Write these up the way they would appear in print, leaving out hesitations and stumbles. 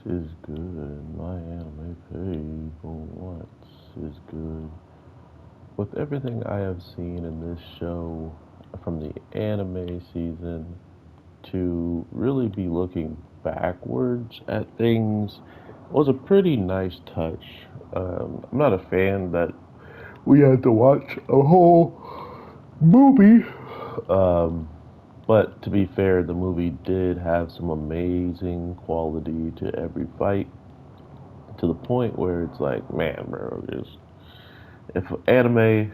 is good? My anime people, what is good? With everything I have seen in this show, from the anime season to really be looking backwards at things, was a pretty nice touch. I'm not a fan that we had to watch a whole movie. Um, but to be fair, the movie did have some amazing quality to every fight, to the point where it's like, man, bro, just if anime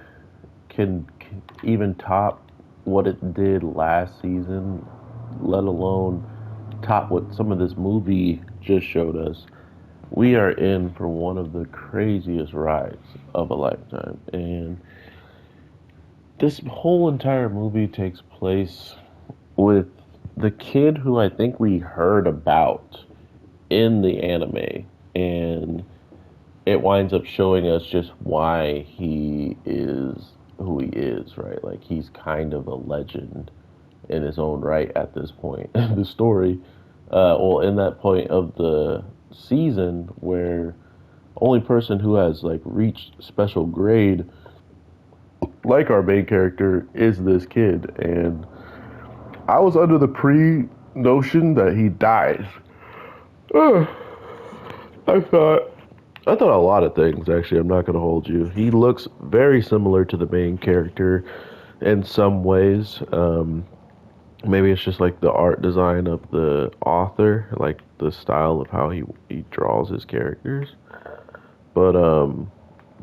can even top what it did last season, let alone top what some of this movie just showed us, we are in for one of the craziest rides of a lifetime. And this whole entire movie takes place with the kid who I think we heard about in the anime, and it winds up showing us just why he is who he is, right? Like he's kind of a legend in his own right at this point in the story. Well, in that point of the season where only person who has like reached special grade, like our main character, is this kid, and I was under the pre notion that he dies. Uh, I thought I thought a lot of things, actually. I'm not going to hold you. He looks very similar to the main character in some ways. Maybe it's just like the art design of the author, like the style of how he draws his characters. But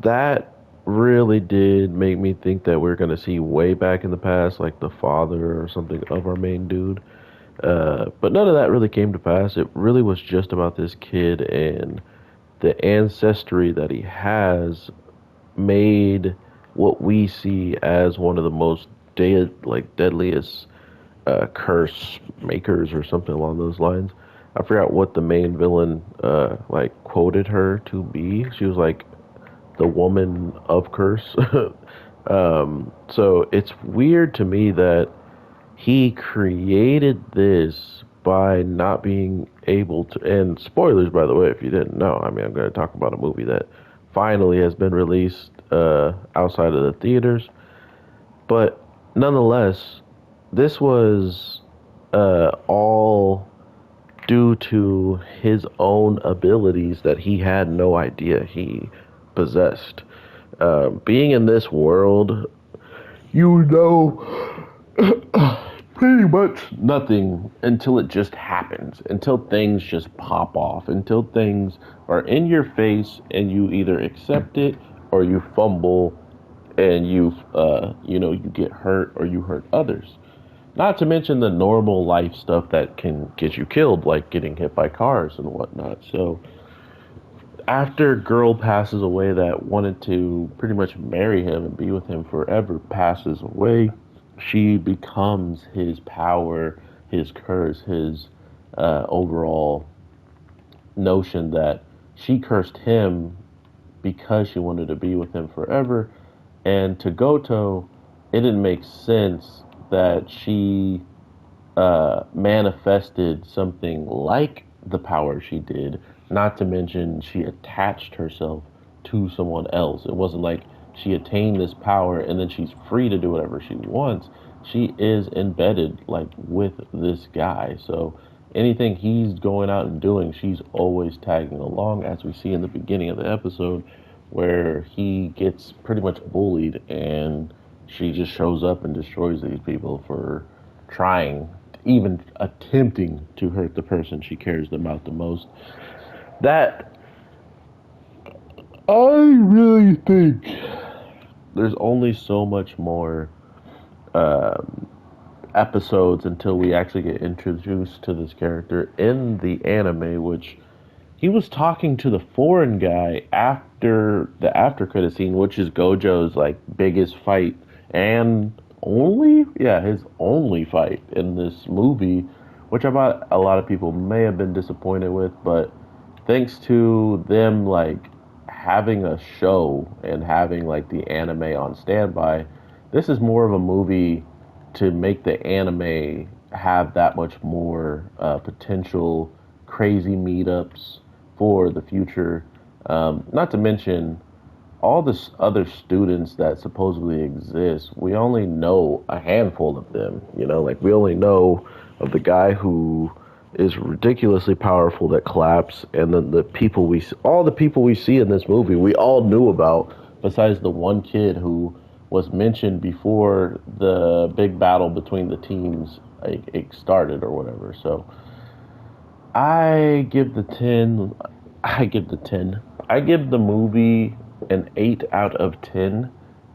that really did make me think that we're going to see way back in the past, like the father or something of our main dude. But none of that really came to pass. It really was just about this kid and the ancestry that he has made what we see as one of the most deadliest curse makers or something along those lines. I forgot what the main villain quoted her to be. She was like the woman of curse. So it's weird to me that he created this by not being able to. And spoilers, by the way, if you didn't know. I mean, I'm going to talk about a movie that finally has been released outside of the theaters. But nonetheless, this was all due to his own abilities that he had no idea he possessed. Being in this world, you know pretty much nothing until it just happens, until things just pop off, until things are in your face and you either accept it or you fumble and you get hurt or you hurt others. Not to mention the normal life stuff that can get you killed, like getting hit by cars and whatnot. So after girl passes away that wanted to pretty much marry him and be with him forever passes away, she becomes his power, his curse, his overall notion that she cursed him because she wanted to be with him forever. And to Goto, it didn't make sense that she manifested something like the power she did, not to mention she attached herself to someone else. It wasn't like she attained this power and then she's free to do whatever she wants. She is embedded like with this guy. So anything he's going out and doing, she's always tagging along, as we see in the beginning of the episode where he gets pretty much bullied and she just shows up and destroys these people for trying, even attempting to hurt the person she cares about the most. That, I really think there's only so much more episodes until we actually get introduced to this character in the anime, which he was talking to the foreign guy after the after credit scene, which is Gojo's like biggest fight and his only fight in this movie, which I thought a lot of people may have been disappointed with, but thanks to them like having a show and having like the anime on standby, this is more of a movie to make the anime have that much more potential crazy meetups for the future. Not to mention all this other students that supposedly exist. We only know a handful of them. You know, like we only know of the guy who is ridiculously powerful that claps, and then all the people we see in this movie, we all knew about, besides the one kid who was mentioned before the big battle between the teams like started or whatever. So I give the 10. I give the 10. I give the movie an 8 out of 10.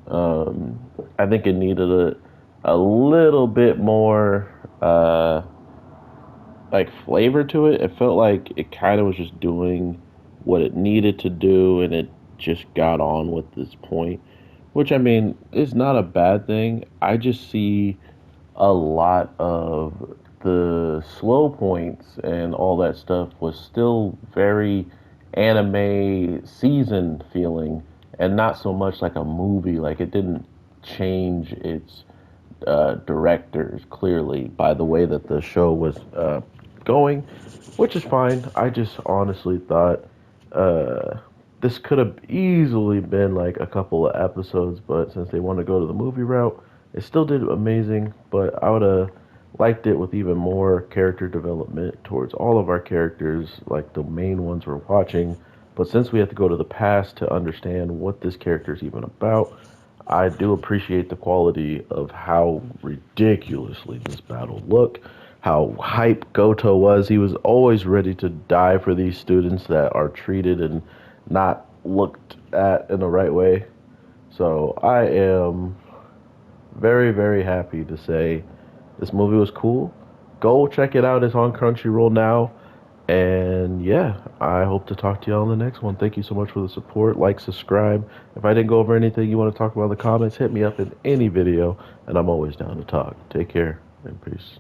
I think it needed a little bit more like flavor to it. It felt like it kind of was just doing what it needed to do, and it just got on with this point, which I mean is not a bad thing. I just see a lot of the slow points and all that stuff was still very anime season feeling, and not so much like a movie. Like it didn't change its directors clearly by the way that the show was going, which is fine. I just honestly thought this could have easily been like a couple of episodes, but since they want to go to the movie route, it still did amazing. But I would have liked it with even more character development towards all of our characters, like the main ones we're watching. But since we have to go to the past to understand what this character is even about, I do appreciate the quality of how ridiculously this battle looked, how hype Goto was. He was always ready to die for these students that are treated and not looked at in the right way. So I am very, very happy to say this movie was cool. Go check it out. It's on Crunchyroll now. And yeah, I hope to talk to y'all in the next one. Thank you so much for the support. Like, subscribe. If I didn't go over anything you want to talk about in the comments, hit me up in any video, and I'm always down to talk. Take care and peace.